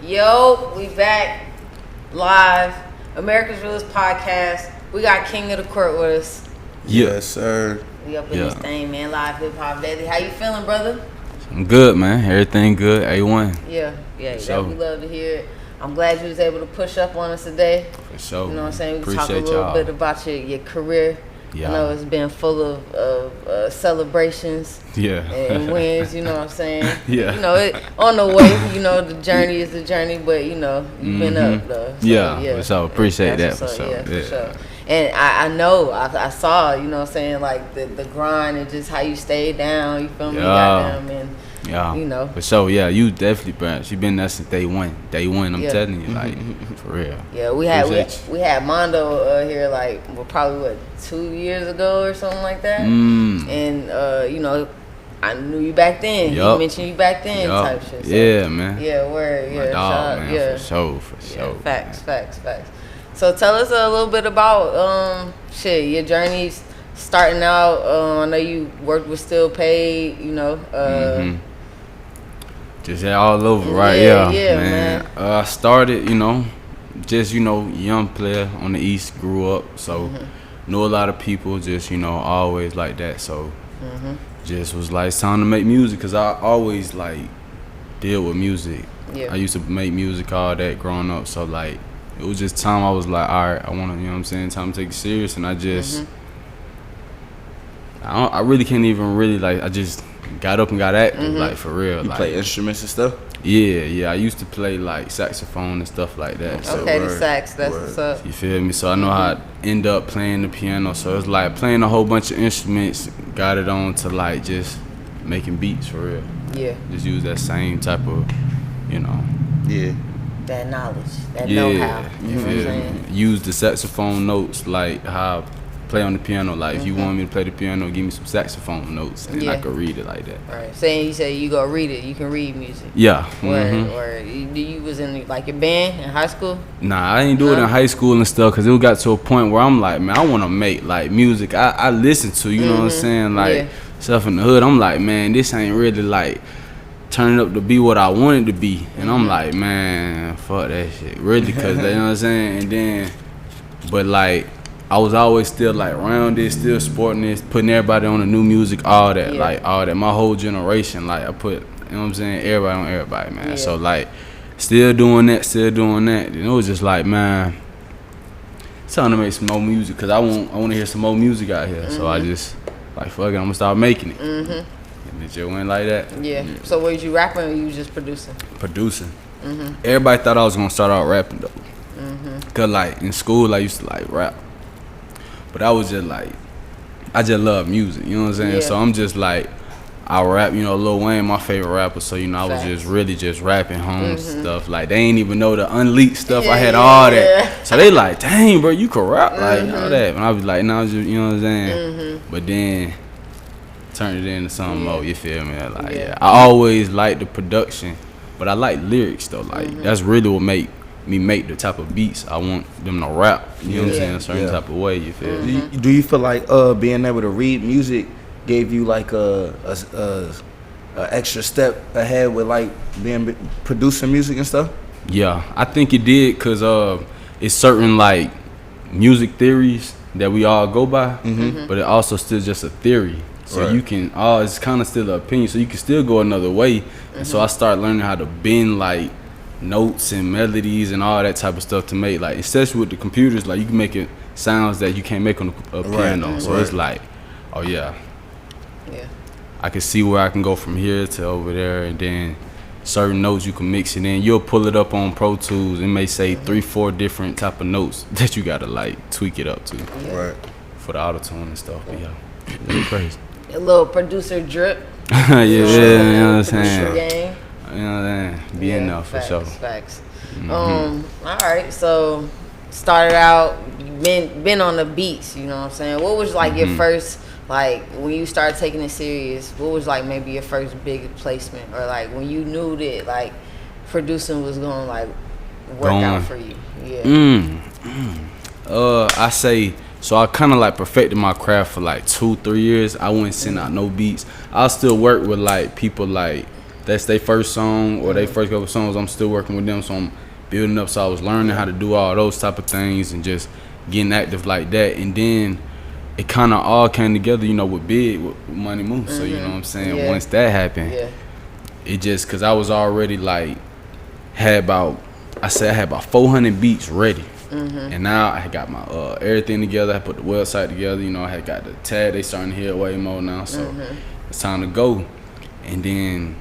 Yo, we back live. America's Realest podcast. We got King of the Court with us. Yes, sir. We up in this thing, man. Live hip hop daily. How you feeling, brother? I'm good, man. Everything good. A1. Yeah. Sure. We love to hear it. I'm glad you was able to push up on us today. For sure. You know what I'm saying? We Appreciate talk a little y'all. bit about your career. Yeah. I know it's been full of celebrations and wins, you know what I'm saying? Yeah. You know, it on the way, you know, the journey is the journey, but, you know, you've been up, though. So, for sure. Appreciate that, for sure. Yeah, for sure. And I know, I saw, you know what I'm saying, like, the grind and just how you stayed down, you feel me? Goddamn, and, you know. For sure, you definitely, bro. You been there since day one. Day one, I'm telling you, like, for real. Yeah, we had Mondo here, like, probably, 2 years ago or something like that. And, you know, I knew you back then. He mentioned you back then type shit. So. Yeah, man. Yeah, word. My dog, man, for sure. Facts. So tell us a little bit about your journey starting out. I know you worked with Still Paid, you know. Just all over, right? Yeah, man. I started, just young player on the East, grew up, so knew a lot of people, just always like that. So just was like, it's time to make music, cause I always like deal with music. Yeah. I used to make music all that growing up, so like. It was just time I was like, all right, I want to, time to take it serious. And I just, I really can't even really, like, I just got up and got active, like, for real. You like, play instruments and stuff? Yeah. I used to play, like, saxophone and stuff like that. Okay, the sax, that's what's up. You feel me? So I know how I end up playing the piano. So it's like playing a whole bunch of instruments, got it on to, like, just making beats, for real. Yeah. Just use that same type of, Yeah. That knowledge, that know-how. You know what I'm saying? Use the saxophone notes like how I play on the piano. Like if you want me to play the piano, give me some saxophone notes, and I could read it like that. Right. Saying you say you go read it, you can read music. Yeah. Or you was in like your band in high school? Nah, I didn't do it in high school and stuff, cause it got to a point where I'm like, man, I want to make like music. I listen to, you know what I'm saying, like stuff in the hood. I'm like, man, this ain't really like. Turn it up to be what I wanted to be, and I'm like, man, fuck that shit, really, cause you know what I'm saying. And then, but like, I was always still like around this, still sporting this, putting everybody on the new music, all that, like all that. My whole generation, like I put, you know what I'm saying, everybody on everybody, man. So like, still doing that. And it was just like, man, it's time to make some more music, cause I want to hear some more music out here. So I just like, fuck it, I'm gonna start making it. And it just went like that. Yeah. So was you rapping or you was just producing? Producing. Everybody thought I was gonna start out rapping though. Cause like in school I used to like rap. But I was just like, I just love music, you know what I'm saying? So I'm just like, I rap, Lil Wayne my favorite rapper, so I was just really just rapping home stuff. Like they ain't even know the unleaked stuff. I had all that. So they like, dang bro, you can rap like all that. And I was like, no, just, you know what I'm saying? But then turn it into something more, you feel me? Like, I always like the production, but I like lyrics though. Like, that's really what make me make the type of beats I want them to rap. You know what I'm saying? A certain type of way, you feel me? Do you feel like being able to read music gave you like a extra step ahead with like producing music and stuff? Yeah, I think it did, cause it's certain like music theories that we all go by, but it also still just a theory. So you can, it's kind of still an opinion, so you can still go another way. And so I started learning how to bend like notes and melodies and all that type of stuff to make, like, especially with the computers, like you can make it sounds that you can't make on a piano. So it's like, I can see where I can go from here to over there, and then certain notes you can mix it in. You'll pull it up on Pro Tools, it may say 3-4 different type of notes that you gotta like tweak it up to for the auto-tune and stuff. But it's crazy. A little producer drip. You know what I'm saying? Game. You know what I'm saying? Be enough for sure. Facts. All right, so started out, been on the beats, you know what I'm saying? What was like your first, like when you started taking it serious, what was like maybe your first big placement, or like when you knew that like producing was gonna like work out for you? I say, so I kind of like perfected my craft for like 2-3 years. I wouldn't send out no beats. I'll still work with like people like that's their first song or their first couple songs, I'm still working with them, so I'm building up. So I was learning how to do all those type of things and just getting active like that. And then it kind of all came together, you know, with Big, with Money Moose. So you know what I'm saying. Once that happened, it just because I was already like I had about 400 beats ready. And now I got my everything together. I put the website together. You know, I had got the tag. They starting to hear way more now, so it's time to go. And then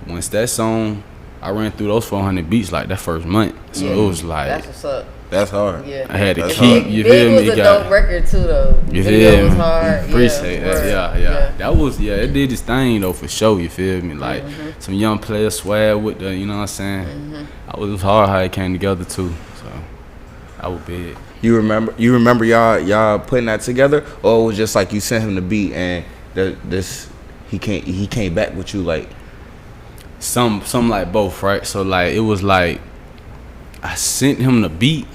once that song, I ran through those 400 beats like that first month. So it was like that's what's up. That's hard. Yeah, I had to keep. You feel me? Big was a dope record too, though. You feel me? Was hard. Appreciate that. Yeah. That was it did its thing though for sure. You feel me? Like some young players swag with the, you know what I'm saying. It was hard how it came together too. So that was big. You remember y'all putting that together, or it was just like you sent him the beat and he came back with you like some like both, right? So like it was like I sent him the beat,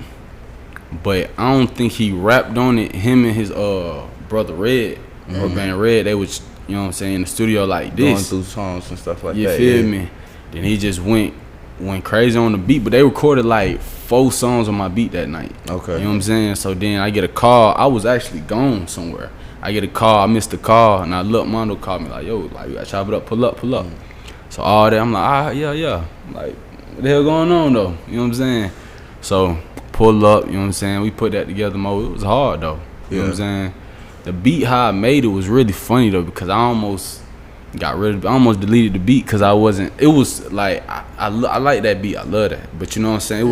but I don't think he rapped on it. Him and his brother Red or band Red, they was, you know what I'm saying, in the studio like this, going through songs and stuff like that. You feel me? Then he just went crazy on the beat, but they recorded like 4 songs on my beat that night. Okay. You know what I'm saying? So then I get a call. I was actually gone somewhere. I get a call. I missed the call, and I look. Mondo called me like, "Yo, like you gotta chop it up, pull up." So all that, I'm like, yeah. Like, what the hell going on though? You know what I'm saying? So pull up. You know what I'm saying? We put that together, Mo. It was hard though. You know what I'm saying? The beat how I made it was really funny though, because I almost deleted the beat because I wasn't. It was like I like that beat. I love that. But you know what I'm saying? It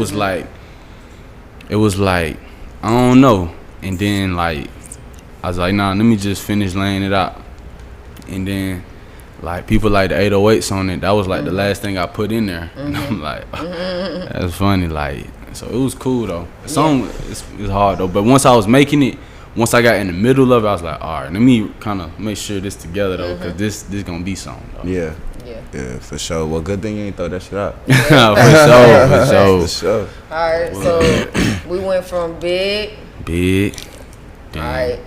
was like I don't know. And then like I was like, nah, let me just finish laying it out. And then like people like the 808s on it. That was like the last thing I put in there. And I'm like, that's funny. Like, so it was cool though. The song is hard though. But once I was making it, once I got in the middle of it, I was like, all right, let me kind of make sure this together though, because this gonna be something though. Yeah, for sure. Well, good thing you ain't throw that shit out. For sure. All right, so we went from Big. Damn. All right,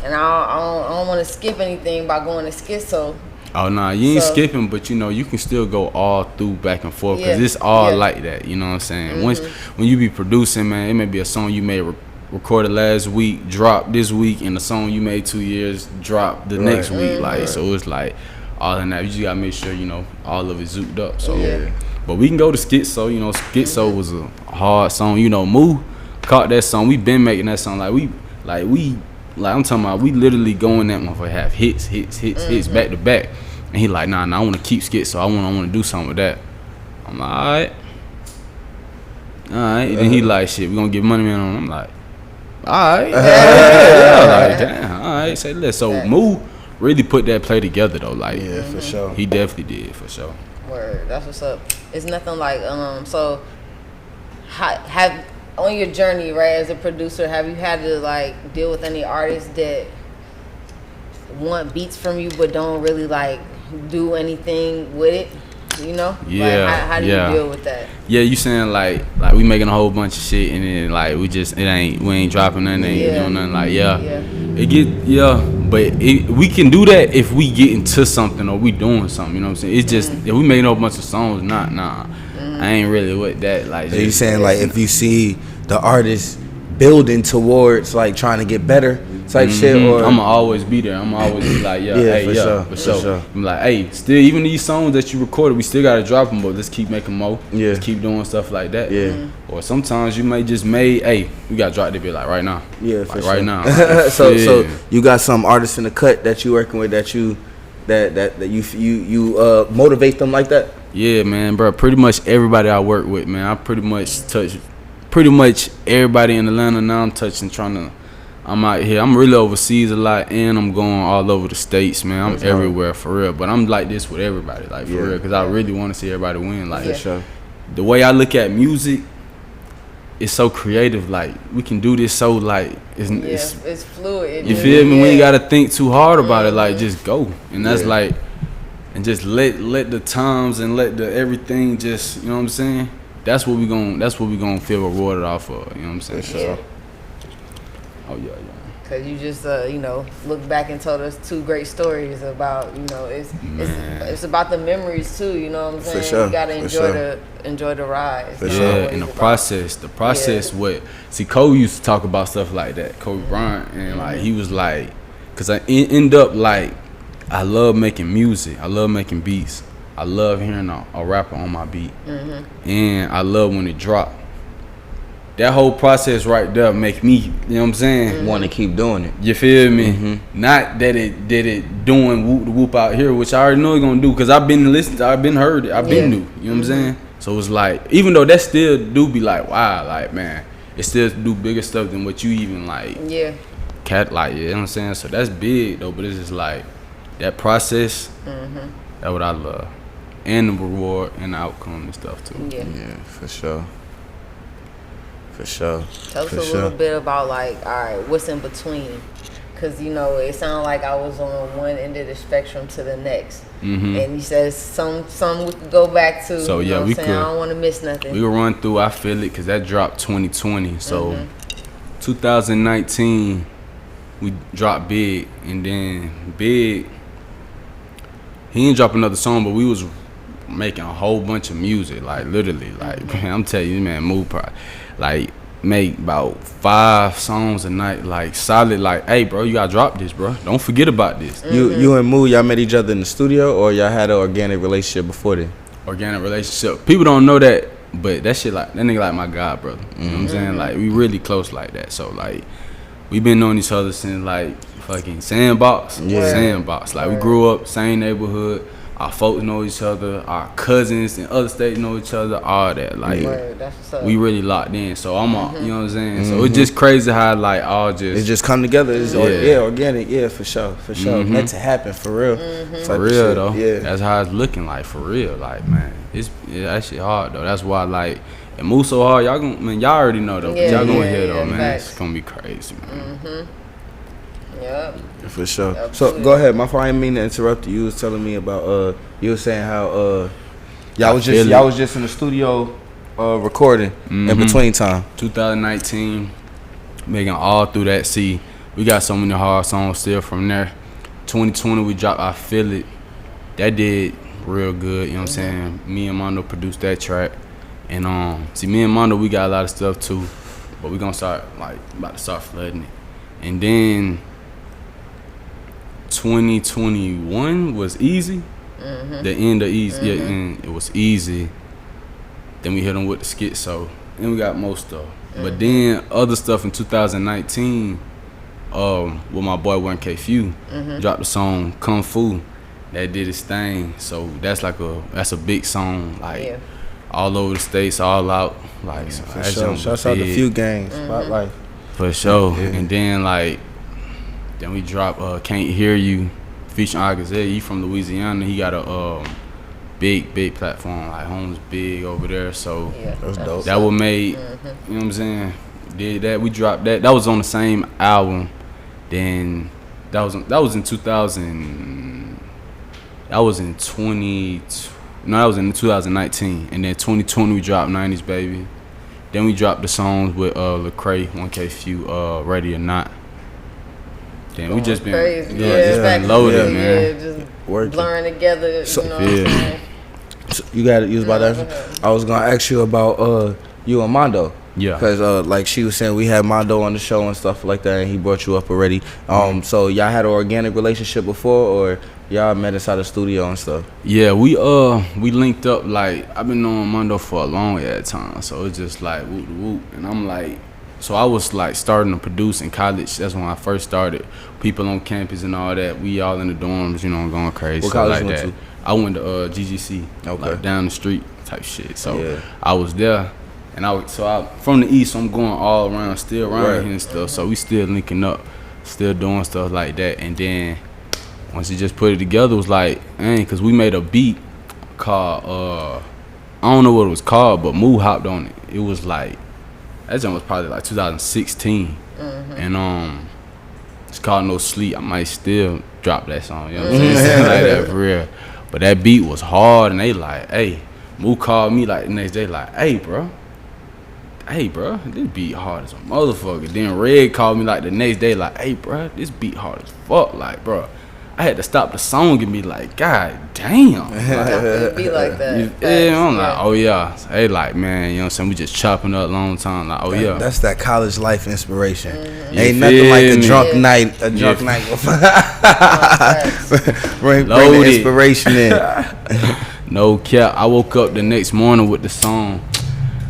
and I don't want to skip anything by going to Schizo. Oh nah, you ain't skipping, but you know you can still go all through back and forth because it's all like that. You know what I'm saying? Once when you be producing, man, it may be a song you made recorded last week, dropped this week, and the song you made 2 years dropped the next week. Like so, it's like all in that. You just gotta make sure you know all of it zooped up. So, but we can go to Schizo. You know, Schizo was a hard song. You know, Moo caught that song. We been making that song like I'm talking about. We literally going that motherfucker have hits back to back. And he like, nah, I want to keep Schizo. I want to do something with that. I'm like, all right. And then he like, shit, we gonna get Money Man on. I'm like, all right. Like, damn, all right, say less. So Moo really put that play together though. Like, for sure. He definitely did, for sure. Word, that's what's up. It's nothing like so have on your journey, right, as a producer, have you had to like deal with any artists that want beats from you but don't really like do anything with it? You know? Yeah. Like, how do you deal with that? Yeah, you saying like we making a whole bunch of shit and then like we ain't dropping nothing, ain't doing nothing. Like it get but we can do that if we get into something or we doing something. You know what I'm saying? It's just if we making a whole bunch of songs, I ain't really with that. Like, so you saying like if you see the artist building towards like trying to get better type shit, or I'ma always be there. I'ma always be like, for sure. I'm like, hey, still even these songs that you recorded, we still gotta drop them, but let's keep making more. Let's keep doing stuff like that. Or sometimes you may just hey, we gotta drop the bit like right now. For right sure. now. Like, so you got some artists in the cut that you working with that you motivate them like that? Yeah, man, bro. Pretty much everybody I work with, man. I pretty much touch everybody in Atlanta now. I'm out here. I'm really overseas a lot, and I'm going all over the states, man. I'm everywhere for real. But I'm like this with everybody, like for real, because I really want to see everybody win. Like the way I look at music, it's so creative. Like we can do this so like it's fluid. You feel me? When you gotta think too hard about it, like just go, and that's like, and just let the times and let the everything just, you know what I'm saying. That's what we gonna feel rewarded off of. You know what I'm saying? For sure. Oh yeah. Cause you just look back and told us 2 great stories about it's about the memories too. You know what I'm saying? For sure. You gotta enjoy the ride. For yeah, sure. and the process. See, Kobe used to talk about stuff like that. Kobe Bryant, and like he was like, cause I end up like, I love making music. I love making beats. I love hearing a rapper on my beat, and I love when it drop. That whole process right there make me, you know what I'm saying? Want to keep doing it. You feel me? Not that it doing whoop the whoop out here, which I already know it's gonna do, cause I've been listening, I've been heard it, I've been new. You know what I'm saying? So it's like, even though that still do be like, wow, like man, it still do bigger stuff than what you even like. Yeah. Like, you know what I'm saying? So that's big though, but it's just like that process. That's what I love, and the reward and the outcome and stuff too. Yeah, for sure. For sure. Tell us a little bit about like, all right, what's in between? Because it sounded like I was on one end of the spectrum to the next, and you said some we could go back to. So yeah, we could. I don't want to miss nothing. We could run through. I feel it because that dropped 2020. So 2019, we dropped Big, and then Big, he didn't drop another song, but we was making a whole bunch of music, like literally, like man, I'm telling you, man, like make about 5 songs a night, like solid, like, hey bro, you gotta drop this, bro, don't forget about this. You and Moo, y'all met each other in the studio, or y'all had an organic relationship before then? Organic relationship, people don't know that, but that shit, like, that nigga like my god brother. You know what I'm saying? Like, we really close like that. So like, we been knowing each other since like fucking Sandbox. Like, we grew up same neighborhood. Our folks know each other. Our cousins in other states know each other. All that, like, we really locked in. So I'm, you know what I'm saying. So it's just crazy how like all just it just come together. It's organic. Yeah, for sure. Meant to happen for real. For real though. Yeah, that's how it's looking like for real. Like, man, that shit hard though. That's why like it moves so hard. Y'all already know though. But y'all gonna hear though, man. Facts. It's gonna be crazy, man. Yep. For sure. Absolutely. So go ahead. My friend, I didn't mean to interrupt you. You was telling me about you were saying how y'all was just in the studio recording in between time. 2019, making all through that. See, we got so many hard songs still from there. 2020 we dropped I Feel It. That did real good, you know what I'm saying? Me and Mondo produced that track. And see, me and Mondo, we got a lot of stuff too, but we gonna start about to start flooding it. And then 2021 was easy. The end of easy, yeah, and it was easy. Then we hit them with the Schizo, and we got most stuff. But then other stuff in 2019, with my boy 1K Few, dropped the song Kung Fu. That did its thing. So that's a big song, like all over the states, all out. Like, so for sure. Shouts out to Few Gangs, Spotlight. For sure. And then then we drop Can't Hear You, featuring Aha Gazelle. He from Louisiana. He got a big platform. Like, home's big over there. So that's dope. That was made. You know what I'm saying? Did that. We dropped that. That was on the same album. Then that was in 2000. That was in 2019. And then 2020 we dropped 90s Baby. Then we dropped the songs with Lecray, 1K Few, Ready or Not. Then we just been loaded, man. Just blurring together. So, you know what I'm saying? So you got it. You was about to. I was gonna ask you about you and Mondo. Yeah. Because like she was saying, we had Mondo on the show and stuff like that, and he brought you up already. So y'all had an organic relationship before, or y'all met inside the studio and stuff? Yeah, we linked up. Like, I've been knowing Mondo for a long time, so it's just like whoop whoop, and I'm like. So I was like starting to produce in college. That's when I first started. People on campus and all that. We all in the dorms, you know, going crazy. What college like you that. went to? I went to GGC, like down the street type shit. So I was there, and I from the east. So I'm going all around, still around here and stuff. So we still linking up, still doing stuff like that. And then once you just put it together, it was like, because we made a beat called I don't know what it was called, but Moo hopped on it. It was like. That jump was probably like 2016, and it's called No Sleep. I might still drop that song, you know what I'm saying? Like that for real. But that beat was hard, and they like, hey, Moo called me like the next day, like, hey, bro, hey, bro, this beat hard as a motherfucker. Then Red called me like the next day, like, hey, bro, this beat hard as fuck. Like, bro, I had to stop the song and be like, God damn. It be like that. Yeah, I'm like, oh yeah. Hey, like, man, you know what I'm saying? We just chopping up a long time. Like, oh yeah. That's that college life inspiration. Mm-hmm. Ain't nothing like a drunk Yeah. night. A drunk night. bring the Loaded. inspiration in. No cap. I woke up the next morning with the song.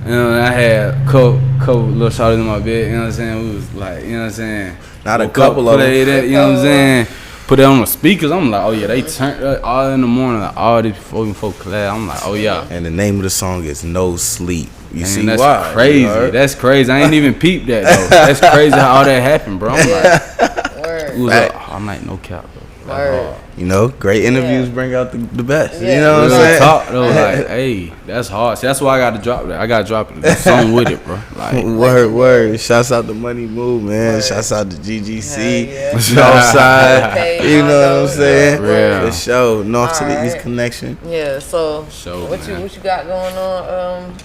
I had a couple little shawties in my bed, you know what I'm saying? We was like, you know what I'm saying? Not a Woke couple up, of them. play that, you know what I'm saying? Put it on the speakers. I'm like, oh yeah, they turned up all in the morning, like all this before class. I'm like, oh yeah. And the name of the song is No Sleep. You Man, see that's why? crazy. You heard? That's crazy. I ain't even peeped that though. That's crazy how all that happened, bro. I'm like, Word. it was like all night, no cap, bro. Word. You know, great interviews Yeah. bring out the best. Yeah. You know what I'm Real saying? talk though, like, hey, that's hard. See, that's why I got to drop that. I got to drop it. The song with it, bro. Like, Word. Shouts out to Money Move, man. Word. Shouts out to GGC. Hell yeah. Northside. Okay, You know what I'm Mondo. saying? Yeah. For sure. North to the Alright. East connection. Yeah, so So, what man. you got going on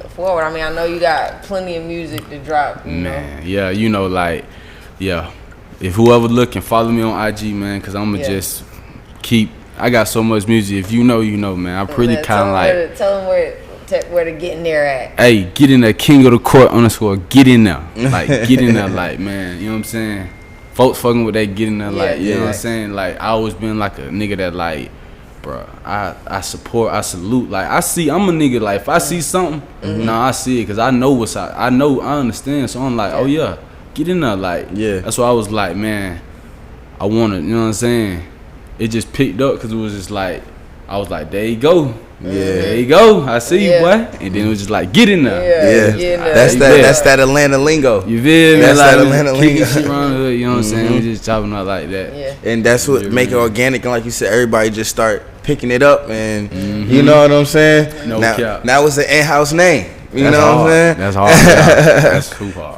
forward? I mean, I know you got plenty of music to drop, you know. man, yeah, you know, like, yeah. If whoever looking, follow me on IG, man, because I'm going to Yeah. just keep, I got so much music. If you know, you know, man. I pretty Man, kind of like, tell them where to get in there at. hey, get in there, KingOfTheCourt _ get in there. Like, get in there, like, man, you know what I'm saying? Folks fucking with that, get in there, like, you know what I'm saying? Like, I always been like a nigga that, like, bro, I support, I salute. Like, I'm a nigga, like, if I see something, I see it, because I know what's out. I understand. So I'm like, oh, yeah, get in there. Like, Yeah. that's why I was like, man, I want to, you know what I'm saying? It just picked up because it was just like, I was like, there you go. Yeah. There you go. I see you, boy. And then it was just like, get in there. Yeah. Get in there. That's that Atlanta lingo. You feel me? That's Like, that Atlanta kicking lingo. shit around the hood, you know what I'm saying? We just chopping up like that. Yeah. And that's what Yeah, make it man. organic. And like you said, everybody just start picking it up. And you know what I'm saying? No now, cap. now it's an in-house name. You That's know hard. what I'm saying? That's hard. Yeah. That's too hard.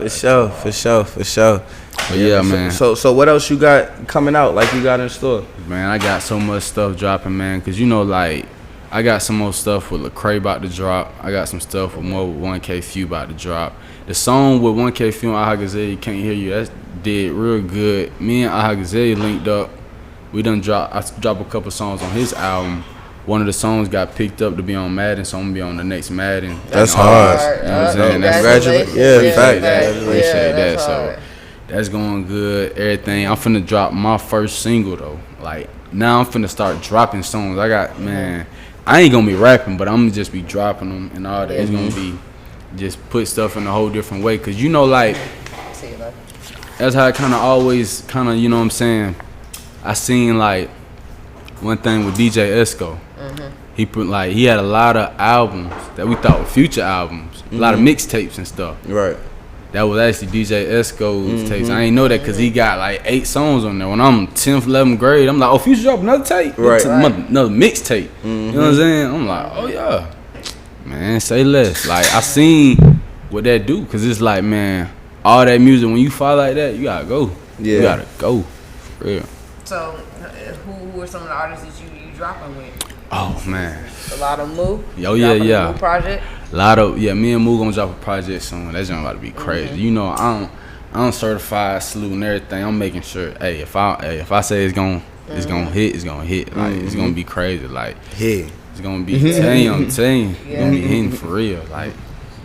For sure. But yeah, man. So what else you got coming out? Like you got in store? Man, I got so much stuff dropping, man. Cause you know, like, I got some more stuff with Lecray about to drop. I got some stuff with more with 1K Few about to drop. The song with 1K Few and Aha Gazelle, You Can't Hear You, that did real good. Me and Aha Gazelle linked up. We done dropped a couple songs on his album. One of the songs got picked up to be on Madden, so I'm gonna be on the next Madden. That's And all hard. that, you know what I'm saying? Congratulations. Yeah, Appreciate fact. that. Yeah, Appreciate that. that's So hard. that's going good. Everything. I'm finna drop my first single though. Like, now I'm finna start dropping songs. I got, man, I ain't gonna be rapping, but I'm gonna just be dropping them and all that. It's gonna be just put stuff in a whole different way. Cause you know, like, See you later. that's how I kind of always kind of, you know what I'm saying? I seen like one thing with DJ Esco. He put like, he had a lot of albums that we thought were future albums, a lot of mixtapes and stuff. Right. That was actually DJ Esco's tapes. I ain't know that because he got like 8 songs on there. When I'm 10th, 11th grade, I'm like, oh, Future drop another tape? Right. Another mixtape. You know what I'm saying? I'm like, oh yeah. Man, say less. Like, I seen what that do, because it's like, man, all that music, when you fall like that, you gotta go. Yeah. You gotta go. For real. So, who are some of the artists that you dropping with? Oh, man. A lot of Moo. Oh, yeah, Dropping a yeah. Moo project. Me and Moo gonna drop a project soon. That's gonna about to be crazy. You know, I'm certified, salute and everything. I'm making sure, hey, if I say it's gonna hit, it's gonna hit. Like, it's gonna be crazy. Like, Yeah. it's gonna be I'm telling you, it's gonna be hitting for real. Like,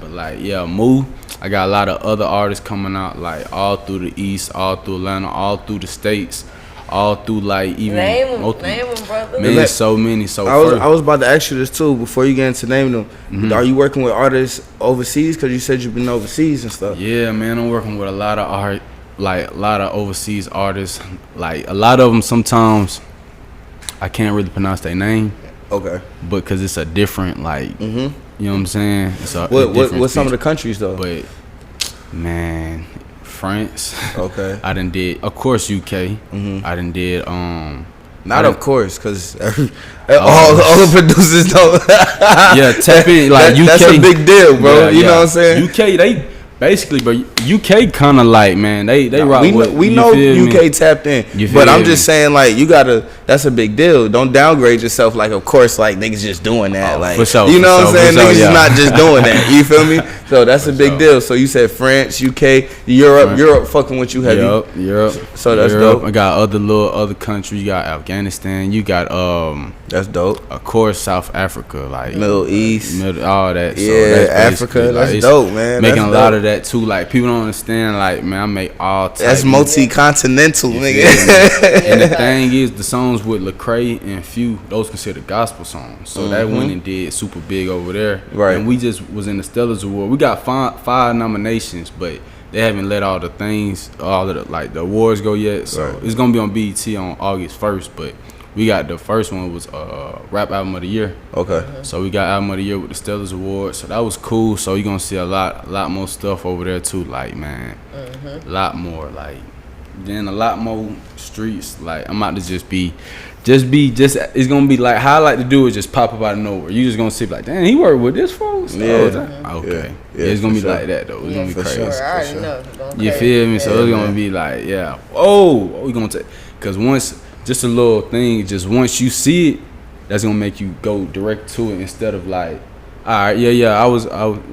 but like, yeah, Moo. I got a lot of other artists coming out, like all through the East, all through Atlanta, all through the States, all through like even Name them, multiple. brother. Man, so many. So I was about to ask you this too before you get into naming them. Are you working with artists overseas? Because you said you've been overseas and stuff. yeah, man, I'm working with a lot of art, like a lot of overseas artists. Like a lot of them, sometimes I can't really pronounce their name, Okay. but because it's a different, like, you know what I'm saying? It's a What's some of the countries though? But man, France. Okay. I done did, of course, UK. I done did Not of course, because all the producers know. yeah, tap in like UK. That's a big deal, bro. Yeah, you know yeah. what I'm saying? UK, they basically, but UK kind of like, man, they rock with. We you know feel me? UK tapped in, You but feel I'm me? just saying, like, you gotta. That's a big deal. Don't downgrade yourself. Like, of course, like niggas just doing that. Oh, like, for sure, you know for what I'm saying? sure, Niggas yeah. is not just doing that. You feel me? So that's a big deal. So you said France, UK, Europe fucking with you heavy. Europe. So that's dope. I got other countries. You got Afghanistan. You got that's dope. Of course, South Africa, like Middle East, all that. Yeah, so that's Africa. That's dope, man. Making a lot of that too. Like people don't understand. Like man, I make all type. That's multi-continental, nigga. And the thing is, the songs with Lecray and Few, those considered gospel songs. So that went and did super big over there. Right. And we just was in the Stellars Award. We got five nominations, but they haven't let all the things, all of the awards go yet. So it's gonna be on BET on August 1st. But we got the first one was Rap Album of the Year. Okay. So we got Album of the Year with the Stellars Award. So that was cool. So you're gonna see a lot more stuff over there too. Like man, a lot more. Like then a lot more streets. Like I'm about to just it's gonna be like how I like to do it, just pop up out of nowhere. You just gonna see like, damn, he worked with this folks. Okay. Yeah, it's gonna be like that though. It's gonna be crazy. Sure. I already know. You feel me? So it's gonna be like, what we gonna take? Cause once just a little thing, just once you see it, that's gonna make you go direct to it instead of like, all right, I was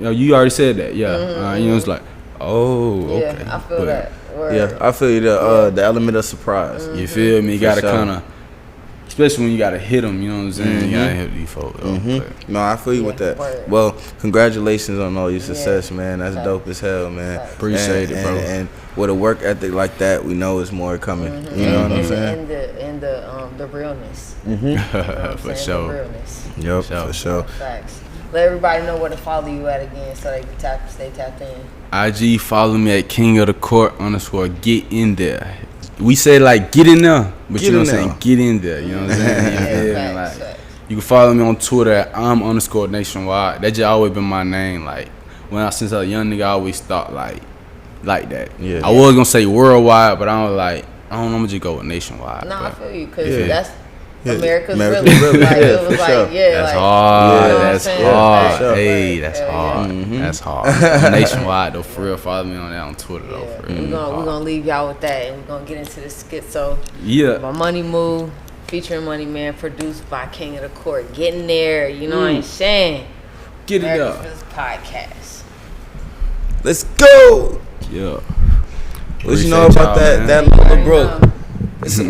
you already said that, it's like, okay. Yeah, I feel that. Word. Yeah, I feel you. The element of surprise. You feel me? You gotta kind of, especially when you gotta hit them. You know what I'm saying? You gotta hit these folks. No, I feel you with that. Word. Well, congratulations on all your success, man. That's dope as hell, man. Appreciate it, bro. And with a work ethic like that, we know it's more coming. You know what I'm saying? And the realness. For sure. The realness. Yep, for sure. Facts. Let everybody know where to follow you at again, so they can stay tapped in. IG, follow me at KingOfTheCourt _ get in there. We say like get in there, but you know what I'm saying? Get in there. You know what I'm saying? Like, you can follow me on Twitter at _nationwide. That just always been my name. Like since I was a young nigga, I always thought like that. Yeah. I was gonna say worldwide, but I was like, I don't know, I'm gonna just go with nationwide. Nah, I feel you, cause that's America's really. Like, it was like, that's hard. That's hard. Hey, that's hard. That's hard. Nationwide though, for real. Follow me on that on Twitter though. For real. We're gonna leave y'all with that, and we're gonna get into the skit. So my Money Move, featuring Money Man, produced by King of the Court. Getting there, you know what I'm saying? Get it up. This podcast. Let's go. Yeah. What you know about that Lola Brooke?